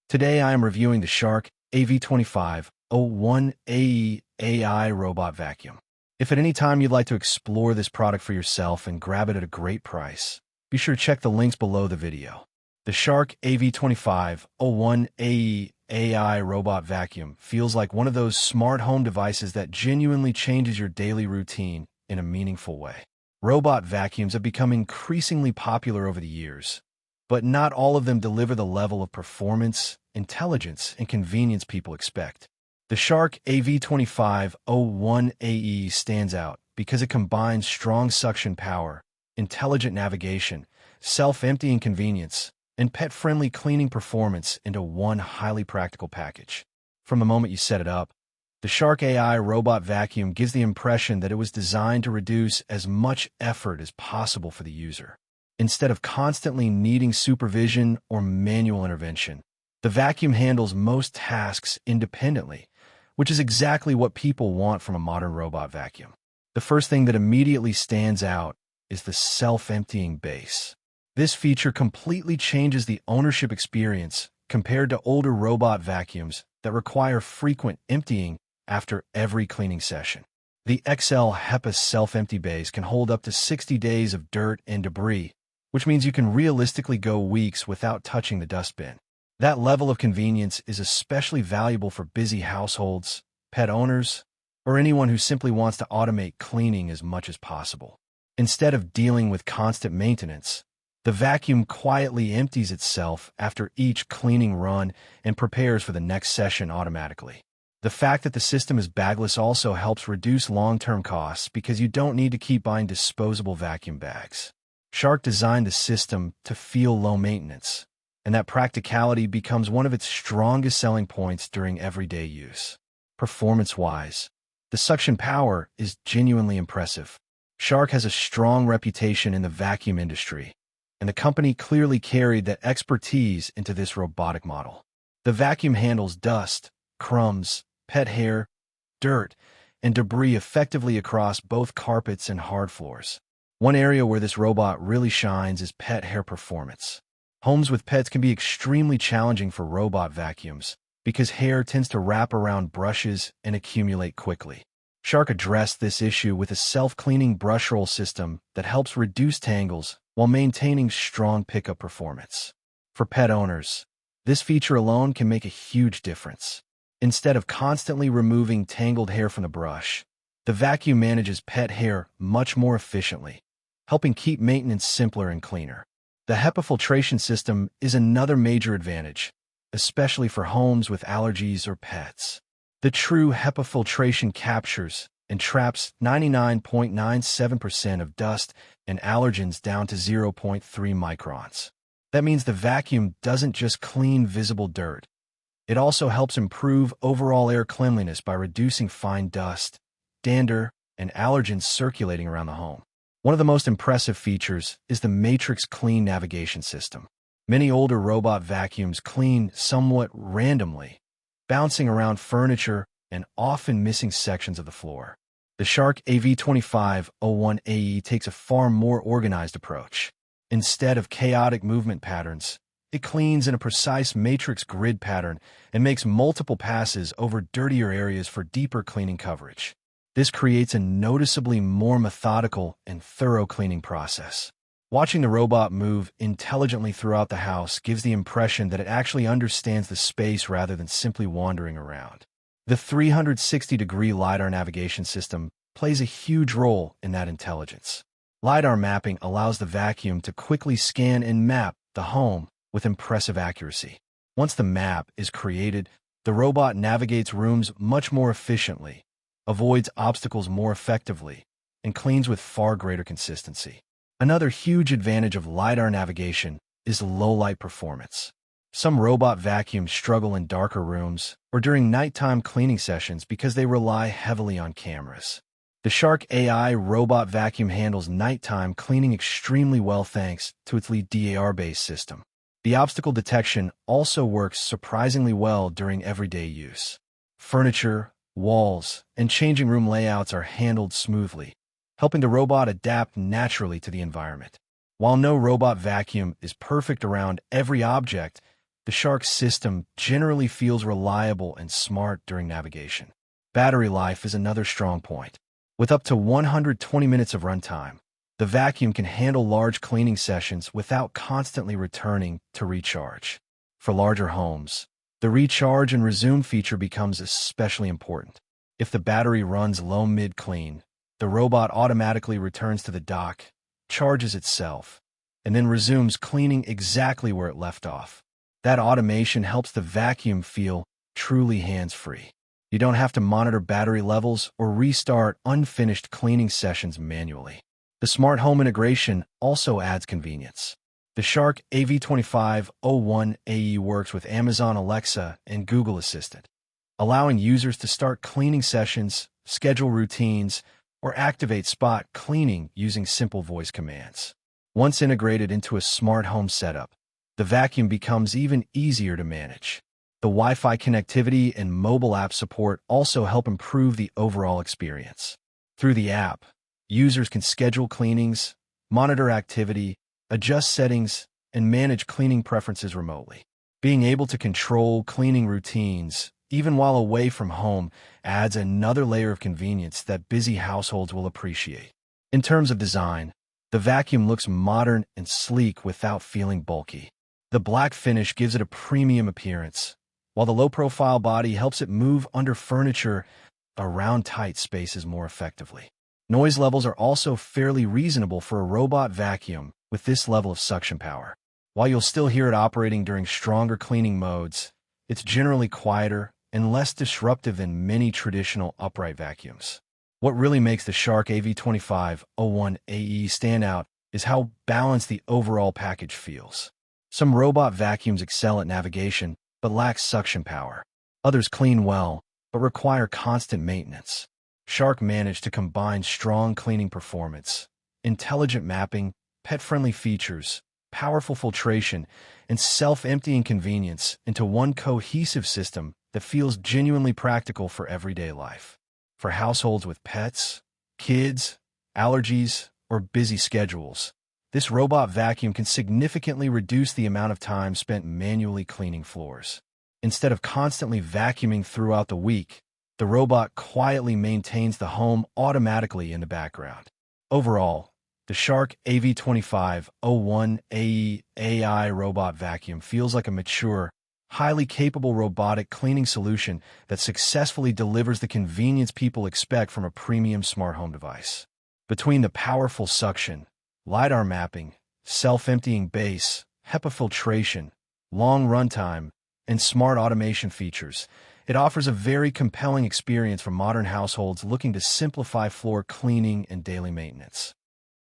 Today I am reviewing the Shark AV2501AE AI Robot Vacuum. If at any time you'd like to explore this product for yourself and grab it at a great price, be sure to check the links below the video. The Shark AV2501AE AI Robot Vacuum feels like one of those smart home devices that genuinely changes your daily routine in a meaningful way. Robot vacuums have become increasingly popular over the years, but not all of them deliver the level of performance, intelligence, and convenience people expect. The Shark AV2501AE stands out because it combines strong suction power, intelligent navigation, self-emptying convenience, and pet-friendly cleaning performance into one highly practical package. From the moment you set it up, the Shark AI Robot Vacuum gives the impression that it was designed to reduce as much effort as possible for the user. Instead of constantly needing supervision or manual intervention, the vacuum handles most tasks independently, which is exactly what people want from a modern robot vacuum. The first thing that immediately stands out is the self-emptying base. This feature completely changes the ownership experience compared to older robot vacuums that require frequent emptying after every cleaning session. The XL HEPA self-empty base can hold up to 60 days of dirt and debris, which means you can realistically go weeks without touching the dustbin. That level of convenience is especially valuable for busy households, pet owners, or anyone who simply wants to automate cleaning as much as possible. Instead of dealing with constant maintenance, the vacuum quietly empties itself after each cleaning run and prepares for the next session automatically. The fact that the system is bagless also helps reduce long-term costs because you don't need to keep buying disposable vacuum bags. Shark designed the system to feel low maintenance, and that practicality becomes one of its strongest selling points during everyday use. Performance-wise, the suction power is genuinely impressive. Shark has a strong reputation in the vacuum industry, and the company clearly carried that expertise into this robotic model. The vacuum handles dust, crumbs, pet hair, dirt, and debris effectively across both carpets and hard floors. One area where this robot really shines is pet hair performance. Homes with pets can be extremely challenging for robot vacuums because hair tends to wrap around brushes and accumulate quickly. Shark addressed this issue with a self-cleaning brush roll system that helps reduce tangles while maintaining strong pickup performance. For pet owners, this feature alone can make a huge difference. Instead of constantly removing tangled hair from the brush, the vacuum manages pet hair much more efficiently, helping keep maintenance simpler and cleaner. The HEPA filtration system is another major advantage, especially for homes with allergies or pets. The true HEPA filtration captures and traps 99.97% of dust and allergens down to 0.3 microns. That means the vacuum doesn't just clean visible dirt. It also helps improve overall air cleanliness by reducing fine dust, dander, and allergens circulating around the home. One of the most impressive features is the Matrix Clean navigation system. Many older robot vacuums clean somewhat randomly, bouncing around furniture and often missing sections of the floor. The Shark AV2501AE takes a far more organized approach. Instead of chaotic movement patterns, it cleans in a precise matrix grid pattern and makes multiple passes over dirtier areas for deeper cleaning coverage. This creates a noticeably more methodical and thorough cleaning process. Watching the robot move intelligently throughout the house gives the impression that it actually understands the space rather than simply wandering around. The 360-degree LiDAR navigation system plays a huge role in that intelligence. LiDAR mapping allows the vacuum to quickly scan and map the home with impressive accuracy. Once the map is created, the robot navigates rooms much more efficiently, avoids obstacles more effectively, and cleans with far greater consistency. Another huge advantage of LiDAR navigation is low-light performance. Some robot vacuums struggle in darker rooms or during nighttime cleaning sessions because they rely heavily on cameras. The Shark AI robot vacuum handles nighttime cleaning extremely well thanks to its LiDAR-based system. The obstacle detection also works surprisingly well during everyday use. Furniture, walls, and changing room layouts are handled smoothly, helping the robot adapt naturally to the environment. While no robot vacuum is perfect around every object, The Shark system generally feels reliable and smart during navigation. Battery life is another strong point. With up to 120 minutes of runtime, the vacuum can handle large cleaning sessions without constantly returning to recharge. For larger homes, the recharge and resume feature becomes especially important. If the battery runs low mid-clean, the robot automatically returns to the dock, charges itself, and then resumes cleaning exactly where it left off. That automation helps the vacuum feel truly hands-free. You don't have to monitor battery levels or restart unfinished cleaning sessions manually. The smart home integration also adds convenience. The Shark AV2501AE works with Amazon Alexa and Google Assistant, allowing users to start cleaning sessions, schedule routines, or activate spot cleaning using simple voice commands. Once integrated into a smart home setup, the vacuum becomes even easier to manage. The Wi-Fi connectivity and mobile app support also help improve the overall experience. Through the app, users can schedule cleanings, monitor activity, adjust settings, and manage cleaning preferences remotely. Being able to control cleaning routines, even while away from home, adds another layer of convenience that busy households will appreciate. In terms of design, the vacuum looks modern and sleek without feeling bulky. The black finish gives it a premium appearance, while the low-profile body helps it move under furniture around tight spaces more effectively. Noise levels are also fairly reasonable for a robot vacuum with this level of suction power. While you'll still hear it operating during stronger cleaning modes, it's generally quieter and less disruptive than many traditional upright vacuums. What really makes the Shark AV2501AE stand out is how balanced the overall package feels. Some robot vacuums excel at navigation but lack suction power. Others clean well but require constant maintenance. Shark managed to combine strong cleaning performance, intelligent mapping, pet-friendly features, powerful filtration, and self-emptying convenience into one cohesive system that feels genuinely practical for everyday life. For households with pets, kids, allergies, or busy schedules, this robot vacuum can significantly reduce the amount of time spent manually cleaning floors. Instead of constantly vacuuming throughout the week, the robot quietly maintains the home automatically in the background. Overall, the Shark AV2501AE AI robot vacuum feels like a mature, highly capable robotic cleaning solution that successfully delivers the convenience people expect from a premium smart home device. Between the powerful suction, LiDAR mapping, self-emptying base, HEPA filtration, long runtime, and smart automation features, it offers a very compelling experience for modern households looking to simplify floor cleaning and daily maintenance.